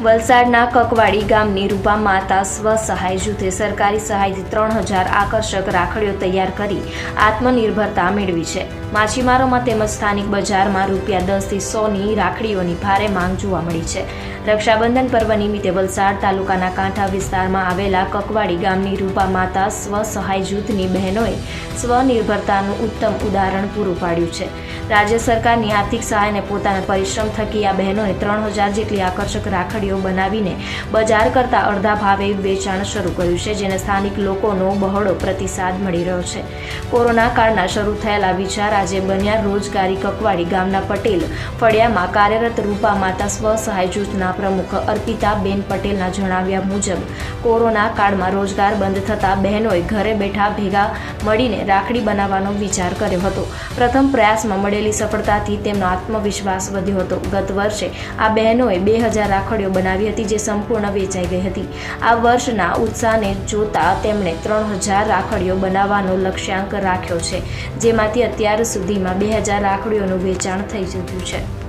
વલસાડના કકવાડી ગામની રૂપા માતા સ્વસહાય જૂથે સરકારી સહાયથી 3000 આકર્ષક રાખડીઓ તૈયાર કરી આત્મનિર્ભરતા મેળવી છે. માછીમારોમાં તેમજ સ્થાનિક બજારમાં ₹10 થી 100ની રાખડીઓની ભારે માંગ જોવા મળી છે. રક્ષાબંધન પર્વ નિમિત્તે વલસાડ તાલુકાના કાંઠા વિસ્તારમાં આવેલા કકવાડી ગામની રૂપા માતા સ્વસહાય જૂથની બહેનોએ સ્વનિર્ભરતાનું ઉત્તમ ઉદાહરણ પૂરું પાડ્યું છે. રાજ્ય સરકારની આર્થિક સહાયને પોતાના પરિશ્રમ થકી આ બહેનોએ 3000 જેટલી આકર્ષક રાખડીઓ બનાવીને બજાર કરતાં અડધા ભાવે વેચાણ શરૂ કર્યું છે, જેને સ્થાનિક લોકોનો બહોળો પ્રતિસાદ મળી રહ્યો છે. કોરોના કાળના શરૂ થયેલા વિચાર આજે બન્યા. રોજગારી કકવાડી ગામના પટેલ ફળિયામાં કાર્યરત રૂપા માતા સ્વસહાય જૂથના પ્રમુખ અર્પિતાબેન પટેલના જણાવ્યા મુજબ કોરોના કાળમાં રોજગાર બંધ થતાં બહેનોએ ઘરે બેઠા ભેગા મળીને રાખડી બનાવવાનો વિચાર કર્યો હતો. પ્રથમ પ્રયાસમાં મળેલી સફળતાથી તેમનો આત્મવિશ્વાસ વધ્યો હતો. ગત વર્ષે આ બહેનોએ 2000 રાખડીઓ બનાવી હતી, જે સંપૂર્ણ વેચાઈ ગઈ હતી. આ વર્ષના ઉત્સાહને જોતા તેમણે 3000 રાખડીઓ બનાવવાનો લક્ષ્યાંક રાખ્યો છે, જેમાંથી અત્યાર સુધીમાં 2000 રાખડીઓનું વેચાણ થઈ ચૂક્યું છે.